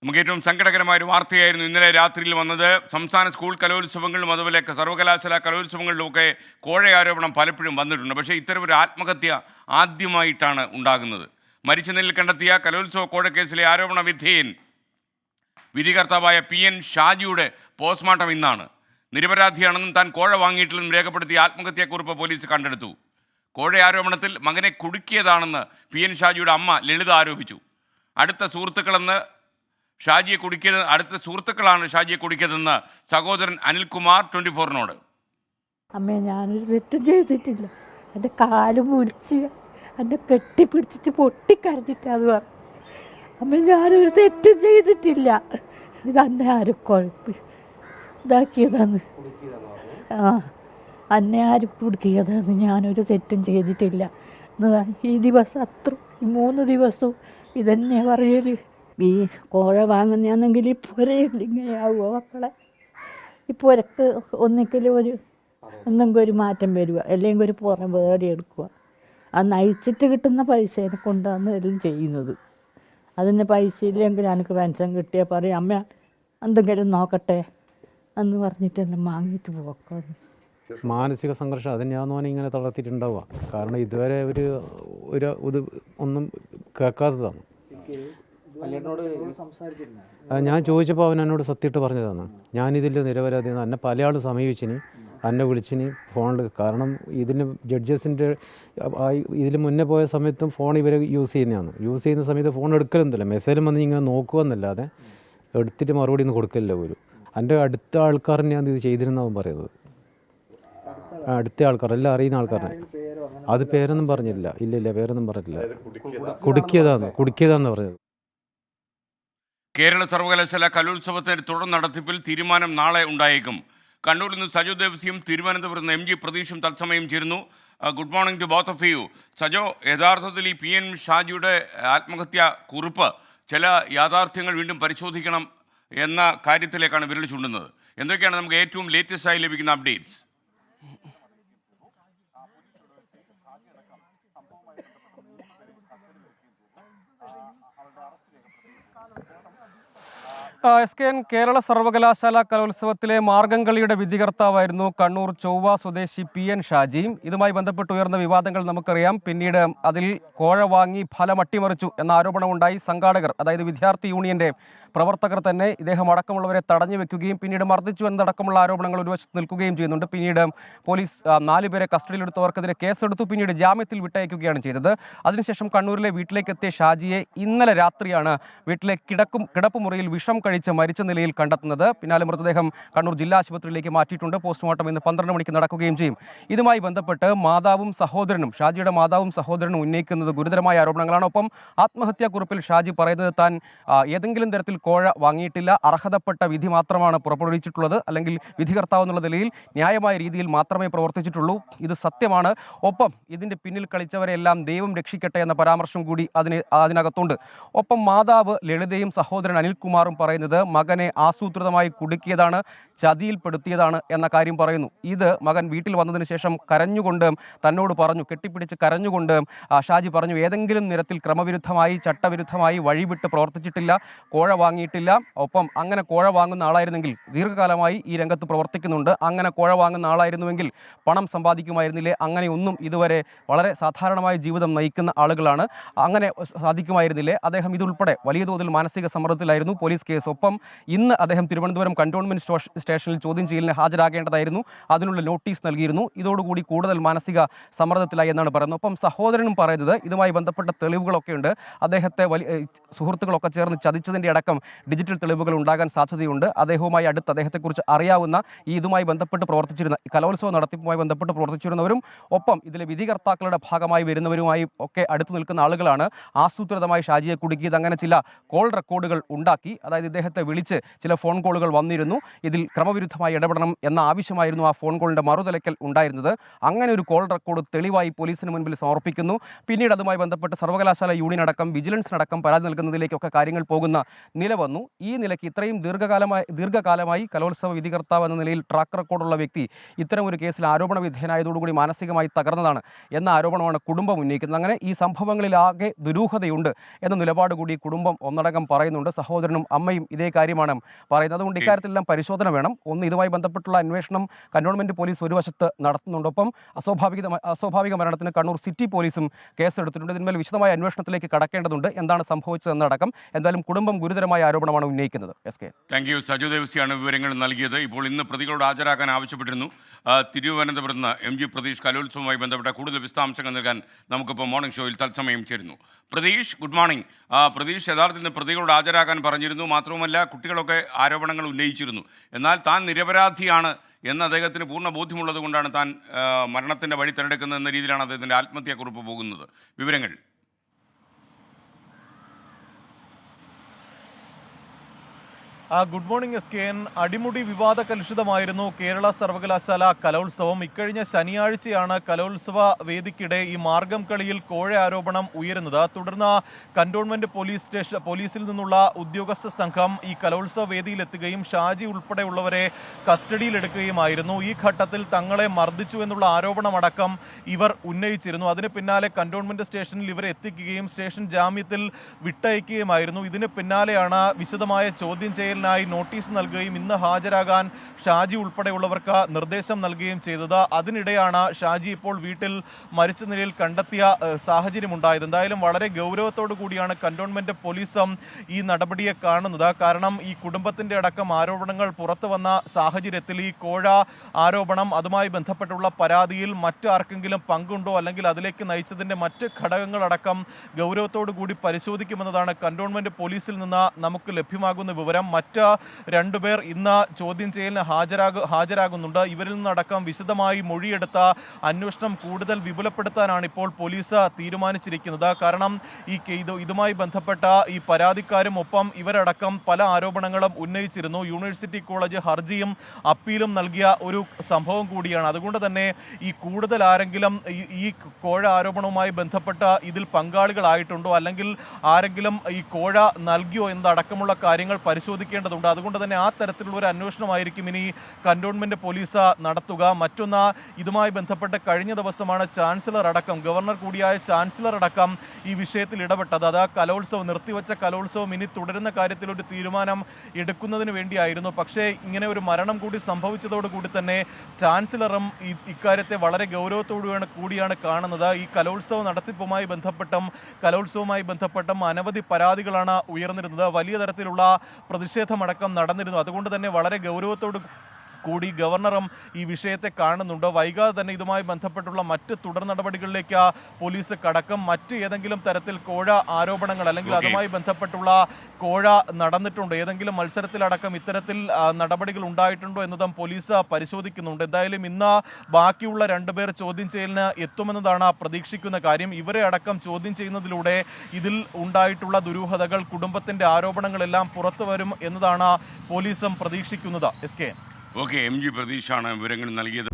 നമുക്ക് ഏറ്റവും സങ്കടകരമായ ഒരു വാർത്തയായിരുന്നു ഇന്നലെ രാത്രിയിൽ വന്നത്. സംസ്ഥാന സ്കൂൾ കലോത്സവങ്ങളിലും അതുപോലെ സർവകലാശാല കലോത്സവങ്ങളിലുമൊക്കെ കോഴ ആരോപണം പലപ്പോഴും വന്നിട്ടുണ്ട്. പക്ഷേ ഇത്തരമൊരു ആത്മഹത്യ ആദ്യമായിട്ടാണ് ഉണ്ടാകുന്നത്. മരിച്ച നിലയിൽ കണ്ടെത്തിയ കലോത്സവ കോഴക്കേസിലെ ആരോപണ വിധേയൻ വിധികർത്താവായ PN ഷാജിയുടെ പോസ്റ്റ്മോർട്ടം ഇന്നാണ്. നിരപരാധിയാണെന്നും താൻ കോഴ വാങ്ങിയിട്ടില്ലെന്നും രേഖപ്പെടുത്തിയ ആത്മഹത്യാക്കുറിപ്പ് പോലീസ് കണ്ടെടുത്തു. കോഴ ആരോപണത്തിൽ മകനെ കുടുക്കിയതാണെന്ന് PN ഷാജിയുടെ അമ്മ ലളിത ആരോപിച്ചു. അടുത്ത സുഹൃത്തുക്കളാണ് ഷാജിയെ കുടിക്കിയതെന്ന് സഹോദരൻ അനിൽകുമാർ 24-നോട്. അമ്മേ, ഞാനൊരു തെറ്റും ചെയ്തിട്ടില്ല. എൻ്റെ കാല് മുടിച്ച് എന്നെ കെട്ടിപ്പിടിച്ചിട്ട് പൊട്ടിക്കരഞ്ഞിട്ട് അത് പറഞ്ഞു. അമ്മ, ഞാനൊരു തെറ്റും ചെയ്തിട്ടില്ല. ഇതന്നെ ആരും ഇതാക്കിയതാന്ന്. അന്നെ ആരും കുടുക്കിയതാന്ന്. ഞാനൊരു തെറ്റും ചെയ്തിട്ടില്ല. ഈ ദിവസം ഈ 3 ദിവസവും ഇതന്നെ പറയല്. ഈ കോഴ വാങ്ങുന്നതാണെങ്കിൽ ഈ പുരയിൽ ഇങ്ങനെയാവുമോ മക്കളെ? ഈ പുരക്ക് ഒന്നിക്കലും എന്തെങ്കിലും ഒരു മാറ്റം വരിക, അല്ലെങ്കിൽ ഒരു പുറം വേറെ എടുക്കുക. ആ നയിച്ചിട്ട് കിട്ടുന്ന പൈസേനെ കൊണ്ടാണ് എല്ലാം ചെയ്യുന്നത്. അതിന് പൈസ ഇല്ലെങ്കിൽ എനിക്ക് പെൻഷൻ കിട്ടിയാൽ പറയും, അമ്മ എന്തെങ്കിലും നോക്കട്ടെ എന്ന് പറഞ്ഞിട്ടെല്ലാം വാങ്ങിയിട്ട് പോക്കാം. മാനസിക സംഘർഷം അതിനെയാണെന്ന് ഇങ്ങനെ തളർത്തിയിട്ടുണ്ടാവുക. കാരണം ഇതുവരെ ഒന്നും കേൾക്കാത്തതാണ്. ഞാൻ ചോദിച്ചപ്പോൾ അവൻ എന്നോട് സത്യമായിട്ട് പറഞ്ഞതാണ്, ഞാനിതിൽ നിരപരാധിയാണ്. എന്നെ പല ആളും സമീപിച്ചിന്, എന്നെ വിളിച്ചിന് ഫോണിൽ. കാരണം ഇതിന് ജഡ്ജസിൻ്റെ ഇതിൽ മുന്നേ പോയ സമയത്തും ഫോൺ ഇവർ യൂസ് ചെയ്യുന്ന സമയത്ത് ഫോൺ എടുക്കലൊന്നുമില്ല. മെസ്സേജും വന്ന് ഇങ്ങനെ നോക്കുകയെന്നല്ലാതെ എടുത്തിട്ട് മറുപടി ഒന്നും കൊടുക്കില്ല പോലും. എൻ്റെ അടുത്ത ആൾക്കാരനെ ഞാൻ ഇത് ചെയ്തിരുന്നവൻ പറയുന്നത്. അടുത്ത ആൾക്കാർ, എല്ലാം അറിയുന്ന ആൾക്കാരനെ. അത് പേരൊന്നും പറഞ്ഞില്ല. ഇല്ല, പേരൊന്നും പറഞ്ഞില്ല. കുടിക്കിയതാന്ന് പറഞ്ഞത്. കേരള സർവകലാശാല കലോത്സവത്തിന്റെ തുടർ നടത്തിപ്പിൽ തീരുമാനം നാളെ ഉണ്ടായേക്കും. കണ്ണൂരിൽ നിന്ന് സജോ ദേവസിയും തിരുവനന്തപുരത്ത് നിന്ന് MG പ്രതീഷും തത്സമയം ചേരുന്നു. Good morning to both of you. Sajo, യഥാർത്ഥത്തിൽ ഈ PN ഷാജിയുടെ ആത്മഹത്യാ കുറിപ്പ് ചില യാഥാർത്ഥ്യങ്ങൾ വീണ്ടും പരിശോധിക്കണം എന്ന കാര്യത്തിലേക്കാണ് വിരൽ ചൂണ്ടുന്നത്. എന്തൊക്കെയാണ് നമുക്ക് ഏറ്റവും ലേറ്റസ്റ്റ് ആയി ലഭിക്കുന്ന അപ്ഡേറ്റ്സ്? SKN കേരള സർവകലാശാല കലോത്സവത്തിലെ മാർഗംകളിയുടെ വിധികർത്താവായിരുന്നു കണ്ണൂർ ചൊവ്വ സ്വദേശി PN ഷാജി. ഇതുമായി ബന്ധപ്പെട്ട് ഉയർന്ന വിവാദങ്ങൾ നമുക്കറിയാം. പിന്നീട് അതിൽ കോഴ വാങ്ങി ഫലം അട്ടിമറിച്ചു എന്ന ആരോപണമുണ്ടായി. സംഘാടകർ, അതായത് വിദ്യാർത്ഥി യൂണിയന്റെ പ്രവർത്തകർ തന്നെ ഇദ്ദേഹം അടക്കമുള്ളവരെ തടഞ്ഞു വെക്കുകയും പിന്നീട് മർദ്ദിച്ചു എന്നതടക്കമുള്ള ആരോപണങ്ങൾ ഒരു വശത്ത് നിൽക്കുകയും ചെയ്യുന്നുണ്ട്. പിന്നീട് പോലീസ് 4 പേരെ കസ്റ്റഡിയിലെടുത്തവർക്കെതിരെ കേസെടുത്തു. പിന്നീട് ജാമ്യത്തിൽ വിട്ടയക്കുകയാണ് ചെയ്തത്. അതിനുശേഷം കണ്ണൂരിലെ വീട്ടിലേക്ക് എത്തിയ ഷാജിയെ ഇന്നലെ രാത്രിയാണ് വീട്ടിലെ കിടപ്പുമുറിയിൽ വിഷം കഴിച്ച് മരിച്ച നിലയിൽ കണ്ടെത്തുന്നത്. പിന്നാലെ മൃതദേഹം കണ്ണൂർ ജില്ലാ ആശുപത്രിയിലേക്ക് മാറ്റിയിട്ടുണ്ട്. പോസ്റ്റ്മോർട്ടം ഇന്ന് 12 മണിക്ക് നടക്കുകയും ചെയ്യും. ഇതുമായി ബന്ധപ്പെട്ട് ഷാജിയുടെ മാതാവും സഹോദരനും ഉന്നയിക്കുന്നത് ഗുരുതരമായ ആരോപണങ്ങളാണ്. ഒപ്പം ആത്മഹത്യാക്കുറിപ്പിൽ ഷാജി പറയുന്നത് താൻ ഏതെങ്കിലും തരത്തിൽ കോഴ വാങ്ങിയിട്ടില്ല, അർഹതപ്പെട്ട വിധി മാത്രമാണ് പുറപ്പെടുവിച്ചിട്ടുള്ളത്, അല്ലെങ്കിൽ വിധികർത്താവ് എന്നുള്ള നിലയിൽ ന്യായമായ രീതിയിൽ മാത്രമേ പ്രവർത്തിച്ചിട്ടുള്ളൂ, ഇത് സത്യമാണ്. ഒപ്പം ഇതിന്റെ പിന്നിൽ കളിച്ചവരെല്ലാം ദൈവം രക്ഷിക്കട്ടെ എന്ന പരാമർശം കൂടി അതിനകത്തുണ്ട്. ഒപ്പം മാതാവ് ലളിതയും സഹോദരൻ അനിൽകുമാറും പറയുന്നത് മകനെ ആസൂത്രിതമായി കുടുക്കിയതാണ്, ചതിയിൽപ്പെടുത്തിയതാണ് എന്ന കാര്യം പറയുന്നു. ഇത് മകൻ വീട്ടിൽ വന്നതിന് ശേഷം കരഞ്ഞുകൊണ്ട് തന്നോട് പറഞ്ഞു, കെട്ടിപ്പിടിച്ച് കരഞ്ഞുകൊണ്ട് ഷാജി പറഞ്ഞു, ഏതെങ്കിലും നിരത്തിൽ ക്രമവിരുദ്ധമായി ചട്ടവിരുദ്ധമായി വഴിവിട്ട് പ്രവർത്തിച്ചിട്ടില്ല, കോഴ വാങ്ങിയിട്ടില്ല. ഒപ്പം അങ്ങനെ കോഴ വാങ്ങുന്ന ആളായിരുന്നെങ്കിൽ, ദീർഘകാലമായി ഈ രംഗത്ത് പ്രവർത്തിക്കുന്നുണ്ട്, അങ്ങനെ കോഴ വാങ്ങുന്ന ആളായിരുന്നുവെങ്കിൽ പണം സമ്പാദിക്കുമായിരുന്നില്ലേ? അങ്ങനെയൊന്നും ഇതുവരെ വളരെ സാധാരണമായ ജീവിതം നയിക്കുന്ന ആളുകളാണ്, അങ്ങനെ സാധിക്കുമായിരുന്നില്ലേ? അദ്ദേഹം ഇതുൾപ്പെടെ വലിയ തോതിൽ മാനസിക സമ്മർദ്ദത്തിലായിരുന്നു. Police case. ഒപ്പം ഇന്ന് അദ്ദേഹം തിരുവനന്തപുരം കന്റോൺമെന്റ് സ്റ്റേഷനിൽ ചോദ്യം ചെയ്യലിന് ഹാജരാകേണ്ടതായിരുന്നു. അതിനുള്ള നോട്ടീസ് നൽകിയിരുന്നു. ഇതോടുകൂടി കൂടുതൽ മാനസിക സമ്മർദ്ദത്തിലായി എന്നാണ് പറയുന്നത്. ഒപ്പം സഹോദരനും പറയുന്നത് ഇതുമായി ബന്ധപ്പെട്ട തെളിവുകളൊക്കെ ഉണ്ട്, അദ്ദേഹത്തെ സുഹൃത്തുക്കളൊക്കെ ചേർന്ന് ചതിച്ചതിൻ്റെ അടക്കം ഡിജിറ്റൽ തെളിവുകൾ ഉണ്ടാകാൻ സാധ്യതയുണ്ട്. അദ്ദേഹവുമായി അടുത്ത് അദ്ദേഹത്തെക്കുറിച്ച് അറിയാവുന്ന ഇതുമായി ബന്ധപ്പെട്ട് പ്രവർത്തിച്ചിരുന്ന കലോത്സവ നടത്തിപ്പുമായി ബന്ധപ്പെട്ട് പ്രവർത്തിച്ചിരുന്നവരും ഒപ്പം ഇതിലെ വിധികർത്താക്കളുടെ ഭാഗമായി വരുന്നവരുമായി ഒക്കെ അടുത്ത് നിൽക്കുന്ന ആളുകളാണ് ആസൂത്രിതമായി ഷാജിയെ കുടുക്കിയത്. അങ്ങനെ ചില കോൾ റെക്കോർഡുകൾ ഉണ്ടാക്കി, അതായത് അദ്ദേഹത്തെ വിളിച്ച് ചില ഫോൺ കോളുകൾ വന്നിരുന്നു. ഇതിൽ ക്രമവിരുദ്ധമായി ഇടപെടണം എന്ന ആവശ്യമായിരുന്നു ആ ഫോൺ കോളിൻ്റെ മറുതലയ്ക്കൽ ഉണ്ടായിരുന്നത്. അങ്ങനെ ഒരു കോൾ റെക്കോർഡ് തെളിവായി പോലീസിന് മുൻപിൽ സമർപ്പിക്കുന്നു. പിന്നീട് അതുമായി ബന്ധപ്പെട്ട് സർവകലാശാല യൂണിയൻ അടക്കം വിജിലൻസിനടക്കം പരാതി നൽകുന്നതിലേക്കൊക്കെ കാര്യങ്ങൾ പോകുന്ന നില വന്നു. ഈ നിലയ്ക്ക് ഇത്രയും ദീർഘകാലമായി കലോത്സവ വിധികർത്താവ് എന്ന നിലയിൽ ട്രാക്ക് റെക്കോർഡുള്ള വ്യക്തി ഇത്തരം ഒരു കേസിൽ ആരോപണ വിധേയനായതോടുകൂടി മാനസികമായി തകർന്നതാണ് എന്ന ആരോപണമാണ് കുടുംബം ഉന്നയിക്കുന്നത്. അങ്ങനെ ഈ സംഭവങ്ങളിലാകെ ദുരൂഹതയുണ്ട് എന്ന നിലപാട് കൂടി കുടുംബം ഒന്നടങ്കം പറയുന്നുണ്ട്. സഹോദരനും അമ്മയും ഇതേ കാര്യമാണ് പറയുന്നത്. അതുകൊണ്ട് ഇക്കാര്യത്തിലെല്ലാം പരിശോധന വേണം. ഒന്ന്, ഇതുമായി ബന്ധപ്പെട്ടുള്ള അന്വേഷണം കന്റോൺമെന്റ് പോലീസ് ഒരു വശത്ത് നടത്തുന്നുണ്ട്. ഒപ്പം അസ്വാഭാവിക മരണത്തിന് കണ്ണൂർ സിറ്റി പോലീസും കേസെടുത്തിട്ടുണ്ട്. ഇതിന്മേൽ വിശദമായ അന്വേഷണത്തിലേക്ക് കടക്കേണ്ടതുണ്ട്. എന്താണ് സംഭവിച്ചതെന്നടക്കം. എന്തായാലും കുടുംബം ഗുരുതരമായ ആരോപണമാണ് ഉന്നയിക്കുന്നത്. S K, thank you. Saju ദേവസിയാണ് വിവരങ്ങൾ നൽകിയത്. ഇപ്പോൾ ഇന്ന് പ്രതികളോട് ഹാജരാക്കാൻ ആവശ്യപ്പെട്ടിരുന്നു. തിരുവനന്തപുരത്ത് നിന്ന് MG പ്രതീഷ് കലോത്സവവുമായി ബന്ധപ്പെട്ട കൂടുതൽ വിശദാംശങ്ങൾ നൽകാൻ നമുക്കിപ്പോൾ മോർണിംഗ് ഷോയിൽ തത്സമയം ചേരുന്നു. Pratheesh, good morning. പ്രതീഷ് യഥാർത്ഥത്തിൽ പ്രതികളോട് ഹാജരാക്കാൻ പറഞ്ഞിരുന്നു. മാത്രവുമല്ല, കുട്ടികളൊക്കെ ആരോപണങ്ങൾ ഉന്നയിച്ചിരുന്നു. എന്നാൽ താൻ നിരപരാധിയാണ് എന്ന് അദ്ദേഹത്തിന് പൂർണ്ണ ബോധ്യമുള്ളത് കൊണ്ടാണ് താൻ മരണത്തിൻ്റെ വഴി തിരഞ്ഞെടുക്കുന്നത് എന്ന രീതിയിലാണ് അദ്ദേഹത്തിൻ്റെ ആത്മഹത്യാക്കുറിപ്പ് പോകുന്നത്. വിവരങ്ങൾ. Good morning SKN. അടിമുടി വിവാദ കലുഷിതമായിരുന്നു കേരള സർവകലാശാല കലോത്സവം. ഇക്കഴിഞ്ഞ ശനിയാഴ്ചയാണ് കലോത്സവ വേദിക്കിടെ ഈ മാർഗം കളിയിൽ കോഴ ആരോപണം ഉയരുന്നത്. തുടർന്ന് കന്റോൺമെന്റ് പോലീസിൽ നിന്നുള്ള ഉദ്യോഗസ്ഥ സംഘം ഈ കലോത്സവ വേദിയിലെത്തുകയും ഷാജി ഉൾപ്പെടെയുള്ളവരെ കസ്റ്റഡിയിലെടുക്കുകയുമായിരുന്നു. ഈ ഘട്ടത്തിൽ തങ്ങളെ മർദ്ദിച്ചു എന്നുള്ള ആരോപണമടക്കം ഇവർ ഉന്നയിച്ചിരുന്നു. അതിന് പിന്നാലെ കന്റോൺമെന്റ് സ്റ്റേഷനിൽ ഇവരെ എത്തിക്കുകയും സ്റ്റേഷൻ ജാമ്യത്തിൽ വിട്ടയക്കുകയുമായിരുന്നു. ഇതിന് പിന്നാലെയാണ് വിശദമായ ചോദ്യം ചെയ്യൽ നോട്ടീസ് നൽകുകയും ഇന്ന് ഹാജരാകാൻ ഷാജി ഉൾപ്പെടെയുള്ളവർക്ക് നിർദ്ദേശം നൽകുകയും ചെയ്തത്. അതിനിടെയാണ് ഷാജി ഇപ്പോൾ വീട്ടിൽ മരിച്ച നിലയിൽ കണ്ടെത്തിയ സാഹചര്യമുണ്ടായത്. എന്തായാലും വളരെ ഗൗരവത്തോടു കൂടിയാണ് കന്റോൺമെന്റ് പോലീസും ഈ നടപടിയെ കാണുന്നത്. കാരണം ഈ കുടുംബത്തിന്റെ അടക്കം ആരോപണങ്ങൾ പുറത്തു വന്ന സാഹചര്യത്തിൽ ഈ കോഴ ആരോപണം, അതുമായി ബന്ധപ്പെട്ടുള്ള പരാതിയിൽ മറ്റാർക്കെങ്കിലും പങ്കുണ്ടോ അല്ലെങ്കിൽ അതിലേക്ക് നയിച്ചതിന്റെ മറ്റ് ഘടകങ്ങളടക്കം ഗൗരവത്തോടു കൂടി പരിശോധിക്കുമെന്നതാണ് കന്റോൺമെന്റ് പോലീസിൽ നിന്ന് നമുക്ക് ലഭ്യമാകുന്ന വിവരം. മറ്റ് 2 പേർ ഇന്ന് ചോദ്യം ചെയ്യലിന് ഹാജരാകുന്നുണ്ട്. ഇവരിൽ നിന്നടക്കം വിശദമായി മൊഴിയെടുത്ത അന്വേഷണം കൂടുതൽ വിപുലപ്പെടുത്താനാണ് ഇപ്പോൾ പോലീസ് തീരുമാനിച്ചിരിക്കുന്നത്. കാരണം ഇതുമായി ബന്ധപ്പെട്ട ഈ പരാതിക്കാരും ഒപ്പം ഇവരടക്കം പല ആരോപണങ്ങളും ഉന്നയിച്ചിരുന്നു. യൂണിവേഴ്സിറ്റി കോളേജ് ഹർജിയും അപ്പീലും നൽകിയ ഒരു സംഭവം കൂടിയാണ്. അതുകൊണ്ട് തന്നെ ഈ കൂടുതൽ ആരെങ്കിലും ഈ കോഴ ആരോപണവുമായി ബന്ധപ്പെട്ട ഇതിൽ പങ്കാളികളായിട്ടുണ്ടോ അല്ലെങ്കിൽ ആരെങ്കിലും ഈ കോഴ നൽകിയോ എന്നതടക്കമുള്ള കാര്യങ്ങൾ പരിശോധിക്കേണ്ടതുണ്ട്. അതുകൊണ്ട് തന്നെ ആ തരത്തിലുള്ള ഒരു അന്വേഷണമായിരിക്കും ഇനി കന്റോൺമെന്റ് പോലീസ് നടത്തുക. മറ്റൊന്ന്, ഇതുമായി ബന്ധപ്പെട്ട് കഴിഞ്ഞ ദിവസമാണ് ചാൻസലർ അടക്കം, ഗവർണർ കൂടിയായ ചാൻസലർ അടക്കം ഈ വിഷയത്തിൽ ഇടപെട്ടത്. അത് നിർത്തിവെച്ച കലോത്സവം ഇനി തുടരുന്ന കാര്യത്തിൽ ഒരു തീരുമാനം എടുക്കുന്നതിന് വേണ്ടിയായിരുന്നു. പക്ഷേ ഇങ്ങനെ ഒരു മരണം കൂടി സംഭവിച്ചതോടുകൂടി തന്നെ ചാൻസലറും ഇക്കാര്യത്തെ വളരെ ഗൗരവത്തോടു കൂടിയാണ് കാണുന്നത്. ഈ കലോത്സവ നടത്തിപ്പുമായി ബന്ധപ്പെട്ടും അനവധി പരാതികളാണ് ഉയർന്നിരുന്നത്. വലിയ തരത്തിലുള്ള പ്രതിഷേധമടക്കം നടന്നിരുന്നു. അതുകൊണ്ട് തന്നെ വളരെ ഗൗരവത്തോട് കൂടി ഗവർണറും ഈ വിഷയത്തെ കാണുന്നുണ്ട്. വൈകാതെ തന്നെ ഇതുമായി ബന്ധപ്പെട്ടുള്ള മറ്റ് തുടർ നടപടികളിലേക്ക് പോലീസ് കടക്കും. മറ്റ് ഏതെങ്കിലും തരത്തിൽ കോഴ ആരോപണങ്ങൾ അല്ലെങ്കിൽ അതുമായി ബന്ധപ്പെട്ടുള്ള കോഴ നടന്നിട്ടുണ്ടോ, ഏതെങ്കിലും മത്സരത്തിലടക്കം ഇത്തരത്തിൽ നടപടികൾ ഉണ്ടായിട്ടുണ്ടോ എന്നതും പോലീസ് പരിശോധിക്കുന്നുണ്ട്. എന്തായാലും ഇന്ന് ബാക്കിയുള്ള 2 പേർ ചോദ്യം ചെയ്യലിന് എത്തുമെന്നതാണ് പ്രതീക്ഷിക്കുന്ന കാര്യം. ഇവരെ അടക്കം ചോദ്യം ചെയ്യുന്നതിലൂടെ ഇതിൽ ഉണ്ടായിട്ടുള്ള ദുരൂഹതകൾ, കുടുംബത്തിന്റെ ആരോപണങ്ങളെല്ലാം പുറത്തു വരും എന്നതാണ് പോലീസും പ്രതീക്ഷിക്കുന്നത്. SK. ഓക്കെ, MG പ്രതീഷാണ് വിവരങ്ങൾ നൽകിയത്.